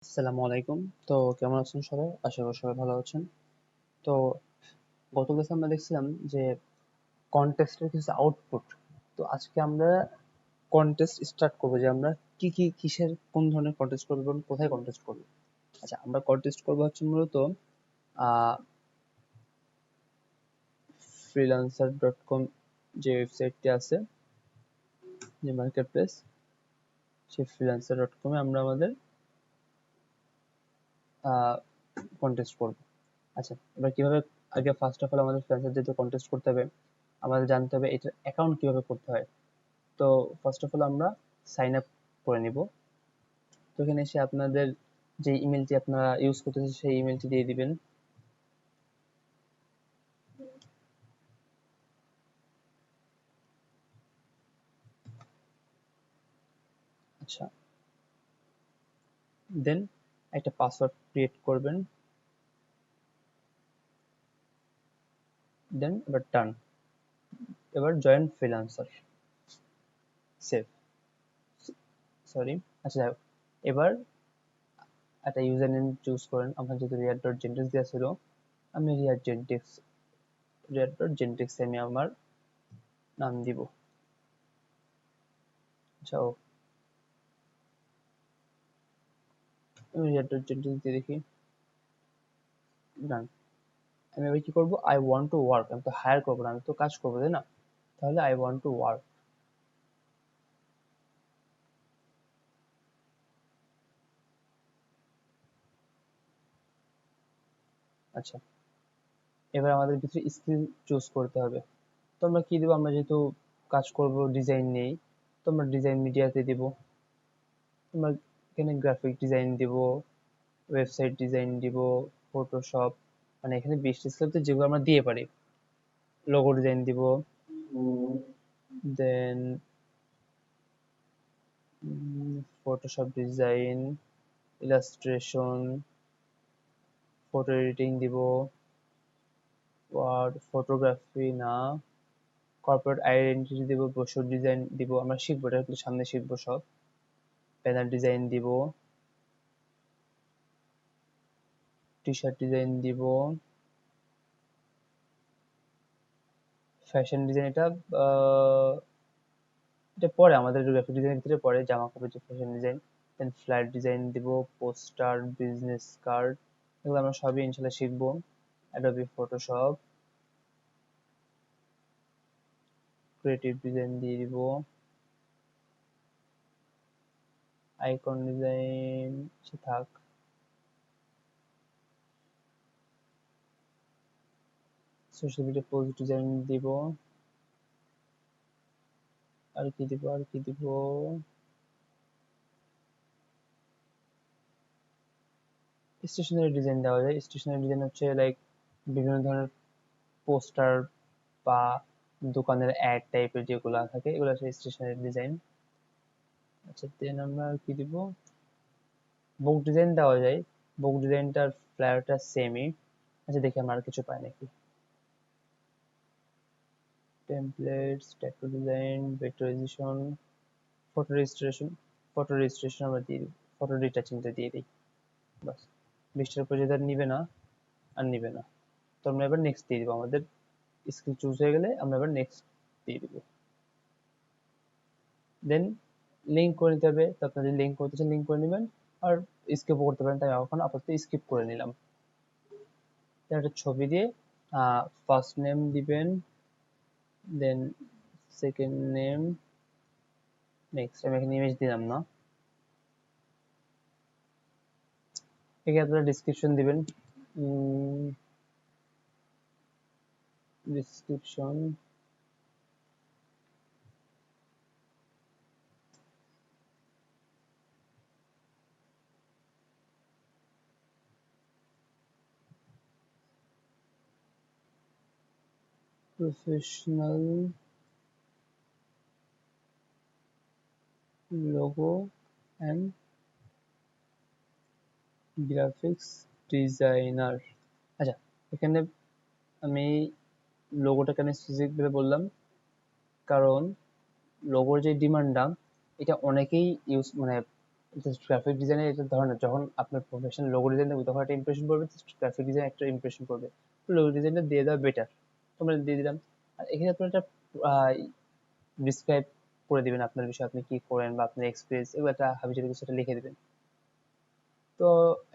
আসসালামু আলাইকুম। তো কেমন আছেন সবাই? আশা করি সবাই ভালো আছেন। তো গত ক্লাসে আমরা দেখছিলাম যে কন্টেস্টের কিছু আউটপুট। তো আজকে আমরা কন্টেস্ট স্টার্ট করবো যে আমরা কিসের কোন ধরনের কন্টেস্ট করবো এবং কোথায় কন্টেস্ট করবো। আচ্ছা, আমরা কন্টেস্ট করবো হচ্ছে মূলত আহ freelancer.com যে ওয়েবসাইটটি আছে, যে মার্কেট প্লেস, সেই freelancer.com এ আমরা আমাদের কন্টেস্ট করবো। আচ্ছা, এবার কিভাবে, আগে ফার্স্ট অফ অল আমাদের ফ্রিল্যান্সার যেহেতু কন্টেস্ট করতে হবে, আমাদের জানতে হবে এটার অ্যাকাউন্ট কিভাবে করতে হয়। তো ফার্স্ট অফ অল আমরা সাইন আপ করে নিব। তো এখানে এসে আপনাদের যে ইমেলটি আপনারা ইউজ করতেছেন সেই ইমেলটি দিয়ে দিবেন। আচ্ছা, দেন একটা পাসওয়ার্ড ক্রিয়েট করবেন, দেন এবার ডান। এবার জয়েন ফ্রিল্যান্সার, সেভ, সরি। আচ্ছা, যাই হোক, এবার একটা ইউজার নেম চুজ করেন। আপনার যেহেতু রিয়ার ডট জেন্টিক্স দেওয়া ছিল, আমি রিয়ার ডট জেন্টিক্স আমি আমার নাম দিব। আচ্ছা, আমি রিয়ার ডট জেন্টিক্স দিয়ে দেখি, ডান। আমি এবার কি করবো, আই ওয়ান্ট টু ওয়ার্ক, আমি তো হায়ার করবো না, আমি তো কাজ করবো, তাই না? তাহলে আই ওয়ান্ট টু ওয়ার্ক। আচ্ছা, এবার আমাদের কিছু স্কিল চুজ করতে হবে। তো আমরা কি দিব, আমরা যেহেতু কাজ করব ডিজাইন নেই, তো আমরা ডিজাইন মিডিয়াতে দিব। আমরা এখানে গ্রাফিক ডিজাইন দিব, ওয়েবসাইট ডিজাইন দিব, ফটোশপ, মানে এখানে 20টি স্কিল যেগুলো আমরা দিয়ে পারি। লোগো ডিজাইন দিব, then Photoshop design, illustration, photo editing দিব, ওয়ার্ড ফটোগ্রাফি না, কর্পোরেট আইডেন্টিটি দিব, ব্রোশার ডিজাইন দিব। আমরা শিখবো, এটা একটু সামনে শিখবো সব। ব্যানার ডিজাইন দিব, টি শার্ট ডিজাইন দিব, ফ্যাশন ডিজাইন, এটা পরে আমাদের গ্রাফিক ডিজাইনের ভিতরে পড়ে, জামা কাপড় যে ফ্যাশন ডিজাইন। দেন ফ্ল্যাট ডিজাইন দিব, পোস্টার, বিজনেস কার্ড, এগুলো আমরা সবই ইনশাল্লাহ শিখবো। অ্যাডোবি ফটোশপ, ক্রিয়েটিভ ডিজাইন দিয়ে দিব, আইকন ডিজাইন সে থাক, সোশ্যাল মিডিয়া পোস্ট ডিজাইন দিব। আর কি দিব, আর কি দিব, স্টেশনারি ডিজাইন দেওয়া যায়। স্টেশনারি ডিজাইন হচ্ছে লাইক বিভিন্ন ধরনের পোস্টার বা দোকানের অ্যাড টাইপের যেগুলো থাকে, এগুলো হচ্ছে স্টেশনারি ডিজাইন। আচ্ছা, দেন আমরা আর কি দিব, বুক ডিজাইন দেওয়া যায়। বুক ডিজাইনটার ফ্লায়ারটা সেমই। আচ্ছা, দেখি আমরা আর কিছু পাই নাকি। Templates, tattoo design, vectorization, photo registration. Photo registration আমরা দিয়ে দিই, ফটো রিটাচিংটা দিয়ে দিই। বাস, 20টার উপর যেটা নিবে না আর নিবে না। তো আমরা এবার নেক্সট দিয়ে দিব। আমাদের স্কিল চুজ হয়ে গেলে আমরা এবার নেক্সট দিয়ে দিব। দেন লিঙ্ক করে নিতে হবে। তো আপনারা যদি লিঙ্ক করতে চান লিঙ্ক করে নেবেন, আর স্কিপও করতে পারেন, তাই এখন আপাতত স্কিপ করে নিলাম। একটা ছবি দিয়ে ফার্স্ট নেম দিবেন, দেন সেকেন্ড নেম, নেক্সট। আমি এখানে ইমেজ দিলাম না, এখানে আপনারা ডিসক্রিপশন দিবেন। Description, professional logo and graphics designer. আচ্ছা, এখানে আমি লোগোটা কেন স্পেসিফিক ভাবে বললাম, কারণ লোগোর যে ডিমান্ডটা, এটা অনেকেই ইউজ, মানে জাস্ট গ্রাফিক ডিজাইনের এটা ধরেন যখন আপনার প্রফেশনাল লোগো ডিজাইন দেবো তখন একটা ইমপ্রেশন পড়বে, গ্রাফিক ডিজাইন একটা ইমপ্রেশন পড়বে। লোগো ডিজাইনটা দিয়ে দেওয়া বেটার, তোমরা দিয়ে দিলাম। আর এখানে আপনার একটা ডিসক্রাইব করে দিবেন আপনার বিষয়ে, আপনি কি করেন বা আপনার এক্সপিরিয়েন্স, এগুলো একটা হাবিজাবি কিছু একটা লিখে দিবেন। তো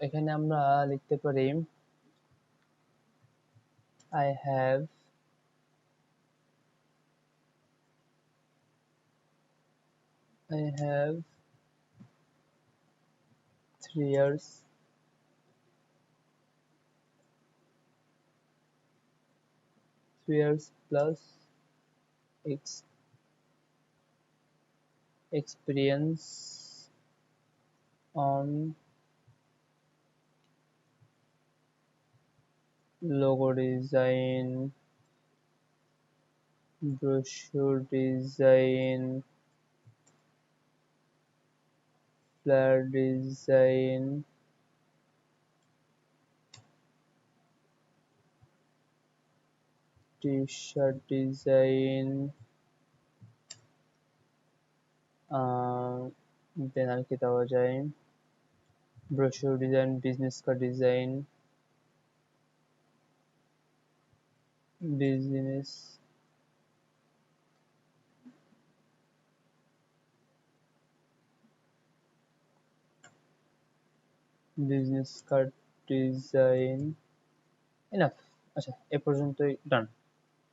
এখানে আমরা লিখতে পারি I have I have 3 years plus ex experience on logo design, brochure design, flyer design, t-shirt design, then আর কি দেওয়া যায়, brochure design, business card design, business business card design, enough. আচ্ছা এ পর্যন্তই ডান।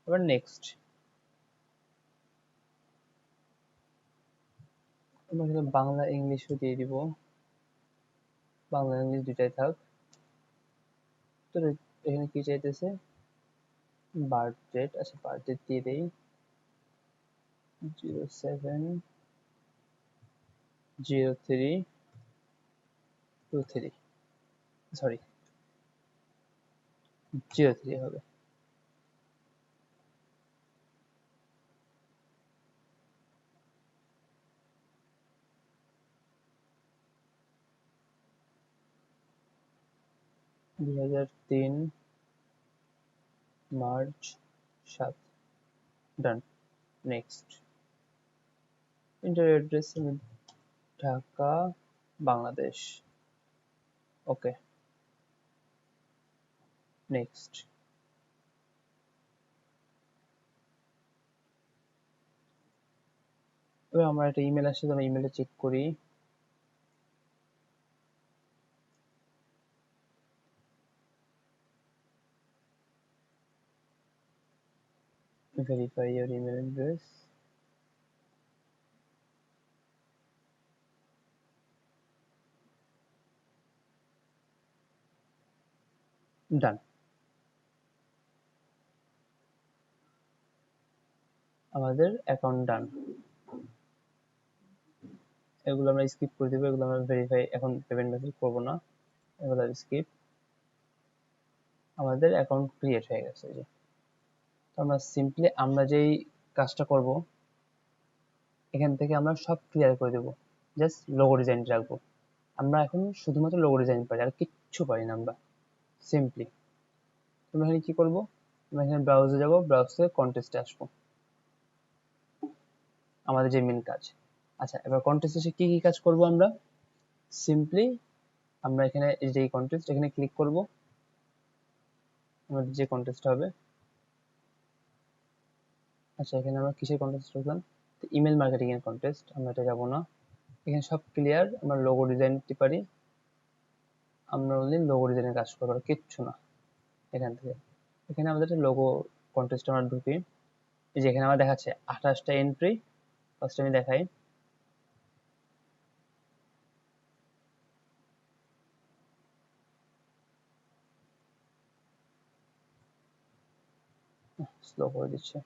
এবার নেক্সট আমরা এখানে বাংলা ইংলিশও দিয়ে দিব, বাংলা ইংলিশ দুটাই থাক। তো এখানে কি চাইতেছে, বার্থ ডেট, আচ্ছা বার্থ ডেট দিয়ে দেই 07/03/23, সরি 03 হবে।2003 March 7, done. Next interview address Dhaka, Bangladesh, okay. Next এবার আমার একটা ইমেল আসছে, আমরা ইমেলটা চেক করি। verify your email address, ডান। আমাদের অ্যাকাউন্ট ডান। এগুলো আমরা স্কিপ করে দিব, এগুলো আমরা ভেরিফাই এখন পেমেন্ট মেথড করব না, এগুলো স্কিপ। আমাদের অ্যাকাউন্ট ক্রিয়েট হয়ে গেছে। যে তো আমরা সিম্পলি আমরা যেই কাজটা করব এখান থেকে আমরা সব ক্লিয়ার করে দেব, জাস্ট লোগো ডিজাইন রাখবো। আমরা এখন শুধুমাত্র লোগো ডিজাইন পারি, আর কিচ্ছু পারি না আমরা। সিম্পলি আমরা এখানে কি করব, আমরা এখানে ব্রাউজে যাব, ব্রাউজ থেকে কন্টেস্টে আসবো, আমাদের যে মেন কাজ। আচ্ছা এবার কন্টেস্টে এসে কি কি কাজ করব আমরা, সিম্পলি আমরা এখানে যে কন্টেস্ট এখানে ক্লিক করব, আমাদের যে কন্টেস্ট হবে। আচ্ছা এখানে আমরা কিসের কন্টেস্ট রাখলাম, ইমেল মার্কেটিং এর কন্টেস্ট, আমরা এটা যাব না। এখানে সব ক্লিয়ার, আমরা লোগো ডিজাইন দিতে পারি, আমরা অনলি লোগো ডিজাইনের কাজ করবো, কিচ্ছু না। এখান থেকে এখানে আমাদের লোগো কন্টেস্ট আমরা ঢুকি, এই যে এখানে আমার দেখাচ্ছে 28টা এন্ট্রি। ফার্স্ট আমি দেখাই, স্লো করে দিচ্ছে।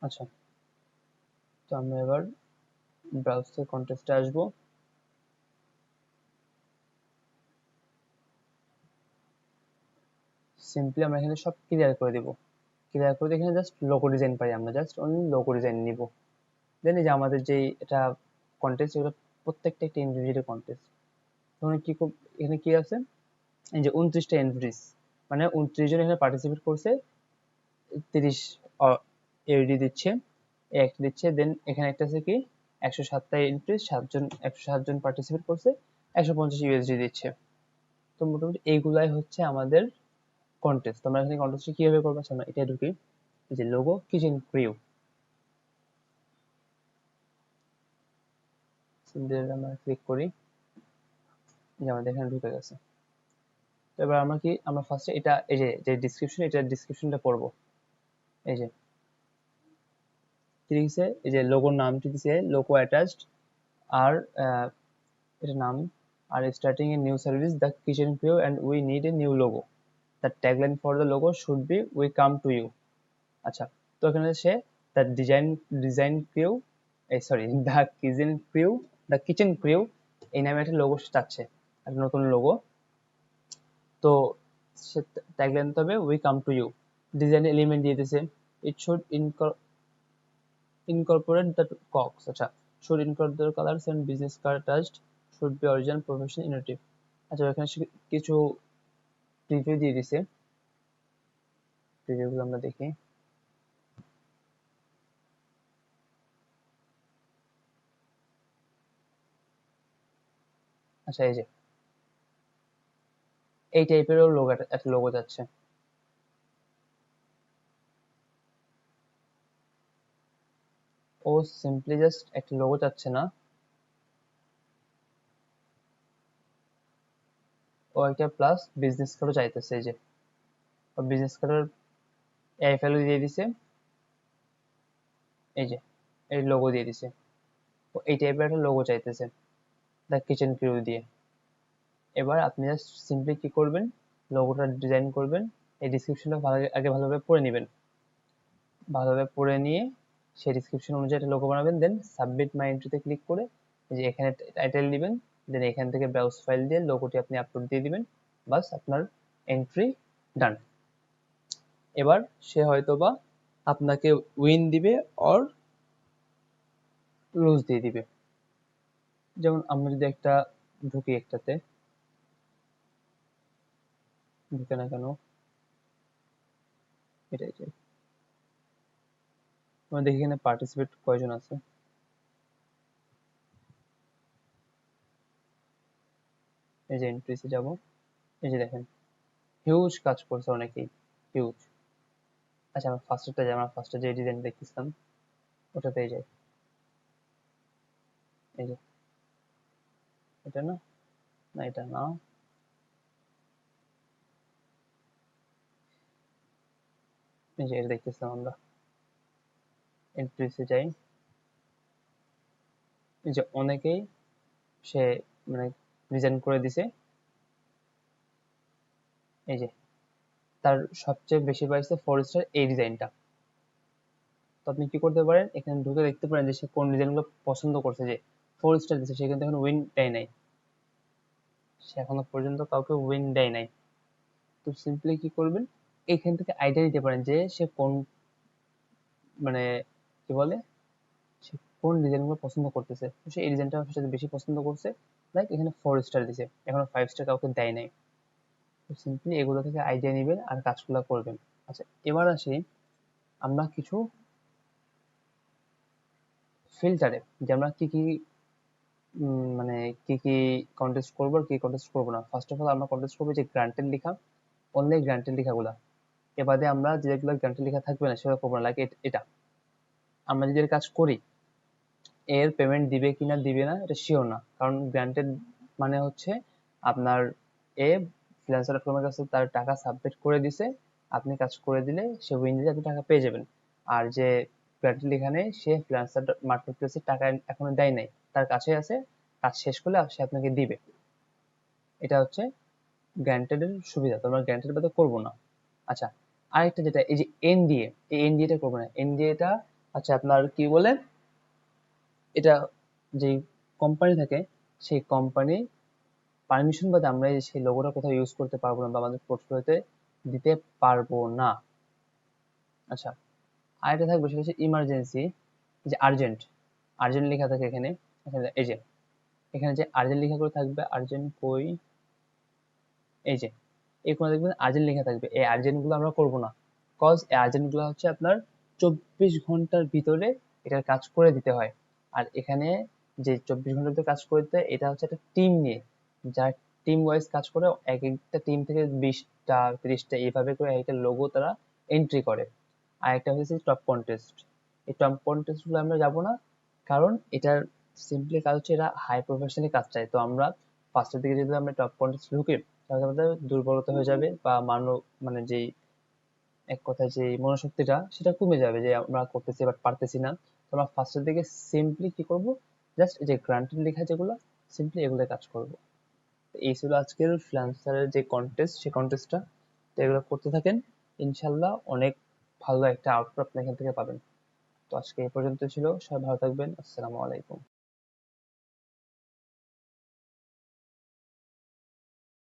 আচ্ছা তো আমরা এবার ব্রাউজ থেকে কন্টেস্টে আসবো, সিম্পলি আমরা এখানে সব ক্লিয়ার করে দেব। ক্লিয়ার করে এখানে জাস্ট লোগো ডিজাইন পাই, আমরা জাস্ট অনলি লোগো ডিজাইন নিব। দেন এই যে আমাদের যে এটা কন্টেস্ট, এগুলো প্রত্যেকটা একটা ইন্ডিভিজুয়াল কন্টেস্ট। তখন কি এখানে কি আছে, এই যে 29টা এন্ট্রিজ, মানে 29 জন এখানে পার্টিসিপেট করছে, 30 এডি দিচ্ছে, একটা দিচ্ছে। দেন এখানে একটা আছে কি 107টা এন্ট্রিজ, 107 জন পার্টিসিপেট করছে, 150 ইউএসডি দিচ্ছে। তো মোটামুটি এইগুলাই হচ্ছে আমাদের কন্টেস্ট। তোমরা এখানে কন্টেস্ট কিভাবে করবে, আমরা এটা ঢুকি, এই যে লোগো কিচেন ক্রিউ, আমরা ক্লিক করি, যে আমাদের এখানে ঢুকে গেছে। তো এবার আমরা ফার্স্টে এটা এই যে ডেসক্রিপশন, এটা ডেসক্রিপশনটা পড়ব। এই যে কি লিখছে, এই যে লোগোর নামটি দিছে লোগো অ্যাটাচড, আর এটা নাম, আর starting a new service the kitchen crew and we need a new logo, the tagline for the logo should be we come to you. আচ্ছা, তো এখানে সে দ্য ডিজাইন ক্রিউ, এই সরি দ্য কিচেন ক্রিউ এই নামে একটা logo চাচ্ছে, একটা নতুন লোগো। তো সে ট্যাগলাইন তবে we come to you. Design element দিয়ে দিয়েছে, it should incorporate the cogs, আচ্ছা, should incorporate the colors and business card attached, should be original professional innovative। আচ্ছা, এখানে কিছু প্রিভিউ দিয়ে দিছে, প্রিভিউগুলো আমরা দেখি। আচ্ছা, এই যে এই টাইপেরও লোগো, একটা লোগো যাচ্ছে। ও সিম্পলি জাস্ট একটা লোগো চাচ্ছে না, ও একটা প্লাস বিজনেস কার্ডও চাইতেছে। এই যে বিজনেস কার্ডের এআইএফএল দিয়ে দিছে, এই যে এই লোগো দিয়ে দিছে। ও এই টাইপের একটা লোগো চাইতেছে দ্য কিচেন ক্রিউ দিয়ে। এবার আপনি জাস্ট সিম্পলি কি করবেন, লোগোটা ডিজাইন করবেন, এই ডিসক্রিপশনটা আগে ভালোভাবে পড়ে নেবেন, ভালোভাবে পড়ে নিয়ে সেই ডিসক্রিপশন অনুযায়ী একটা লোগো বানাবেন। দেন সাবমিট মাই এন্ট্রিতে ক্লিক করে এই যে এখানে টাইটেল দিবেন, দেন এখান থেকে ব্রাউজ ফাইল দিয়ে লোগোটি আপনি আপলোড দিয়ে দিবেন, বাস আপনার এন্ট্রি ডান। এবার সে হয়তোবা আপনাকে উইন দিবে অর লুজ দিয়ে দিবে। যেমন আমরা যদি একটা ঢুকি, একটাতে ঢুকে না কেন, এটাই আমরা দেখি এখানে পার্টিসিপেট কয়জন আছে। এই যে এন্ট্রিসে যাব, এই যে দেখেন হিউজ কাজ করছে অনেকেই, হিউজ। আচ্ছা, আমরা ফার্স্টে যাই, আমরা ফার্স্টে যে ডিজাইন দেখতেছিলাম ওটাতেই যাই। এই যে এটা না, না এটা না, এই যে এটা দেখতেছিলাম আমরা। এন্ট্রিসে যাই, এই যে অনেকেই সে মানে ডিজাইন করে দিছে। এই যে তার সবচেয়ে বেশি পাইছে 4 স্টার এই ডিজাইনটা। তো আপনি কি করতে পারেন, এখানে ঢুকে দেখতে পারেন যে সে কোন ডিজাইনগুলো পছন্দ করছে, যে 4 স্টার দিছে, সে কিন্তু এখন উইন দেয় নাই, সে এখনো পর্যন্ত কাউকে উইন দেয় নাই। তো সিম্পলি কি করবেন, এখান থেকে আইডিয়া দিতে পারেন যে সে কোন মানে কি বলে, সে কোন ডিজাইনগুলো পছন্দ করতেছে। তো সে এই ডিজাইনটা সাথে বেশি পছন্দ করছে, লাইক এখানে 4 স্টার দিছে, এখনো 5 স্টার কাউকে দেয় নাই। তো সিম্পলি এগুলো থেকে আইডিয়া নেবেন আর কাজগুলো করবেন। আচ্ছা, এবার আসি আমরা কিছু ফিল্টারে, যে আমরা কি কি মানে কি কি কন্টেস্ট করবো আর কি কন্টেস্ট করবো না। ফার্স্ট অফ অল আমরা কন্টেস্ট করবো যে গ্রান্টেড লেখা, অনলি গ্রান্টেড লেখাগুলা। এবারে আমরা যেগুলো গ্রান্টেড লেখা থাকবে না সেগুলো করবো না, লাইক এটা আমরা যদি এর কাজ করি, এর পেমেন্ট দিবে কিনা দিবে না এটা শিওর না, কারণ গ্রান্টেড মানে হচ্ছে আপনার এ ফ্রিল্যান্সার.কম এর কাছে তার টাকা সাবমিট করে দিছে, আপনি কাজ করে দিলে সে উইন দিলে আপনি টাকা পেয়ে যাবেন। আর যে গ্রান্টেড লেখা নেই, সে ফ্রিল্যান্সার মার্কেট প্লেসে টাকা এখনো দেয় নাই, তার কাছে আছে, কাজ শেষ করলে সে আপনাকে দিবে। এটা হচ্ছে গ্রান্টেড এর সুবিধা, তো আমরা গ্রান্টেড বাদে করবো না। আচ্ছা, আরেকটা যেটা এই যে এনডিএ, এই এনডিএ টা করবো না। এনডিএ টা আচ্ছা আপনার কি বলে, এটা যে কোম্পানি থাকে সেই কোম্পানি পারমিশন বাদে আমরা সেই লোগোটা কোথাও ইউজ করতে পারবো না বা আমাদের পোর্টফোলিওতে দিতে পারবো না। আচ্ছা, আরেকটা থাকবে সেটা হচ্ছে ইমার্জেন্সি, যে আর্জেন্ট, আর্জেন্ট লেখা থাকে এখানে। এই যে এখানে যে আর্জেন্ট লেখা করে থাকবে, আর্জেন্ট কই, এই যে এখানে দেখবেন আর্জেন্ট লেখা থাকবে, এই আর্জেন্ট গুলো আমরা করবো না, কজ এই আর্জেন্ট গুলো হচ্ছে আপনার 24 ঘন্টার ভিতরে এটার কাজ করে দিতে হয়। আর এখানে যে 24 ঘন্টার ভিতরে কাজ করে দিতে হয়, এটা হচ্ছে একটা টিম নিয়ে, যার টিম ওয়াইজ কাজ করে, এক একটা টিম থেকে 20টা 30টা এইভাবে করে একটা লোগো তারা এন্ট্রি করে। আর একটা হচ্ছে টপ কন্টেস্ট, এই টপ কন্টেস্ট গুলো আমরা যাবো না, কারণ এটার সিম্পলি কাজ হচ্ছে এরা হাই প্রফেশনালি কাজ চায়। তো আমরা ফার্স্টের দিকে যদি আমরা টপ কন্টেস্ট ঢুকি, তাহলে আমাদের দুর্বলতা হয়ে যাবে, বা মানে যেই এক কথায় যে মনোশক্তিটা সেটা কমে যাবে, যে আমরা করতেছি বাট পারতেছি না। তো আমরা ফার্স্টের দিকে সিম্পলি কি করব, জাস্ট যে গ্রান্টেড লেখা যেগুলো, সিম্পলি এগুলো কাজ করব। এই ছিল আজকের ফ্রিল্যান্সারের যে কন্টেস্ট, সেই কন্টেস্টটা। তো এগুলো করতে থাকেন, ইনশাল্লাহ অনেক ভালো একটা আউটপুট আপনি এখান থেকে পাবেন। তো আজকে এই পর্যন্ত ছিল, সবাই ভালো থাকবেন, আসসালামু আলাইকুম।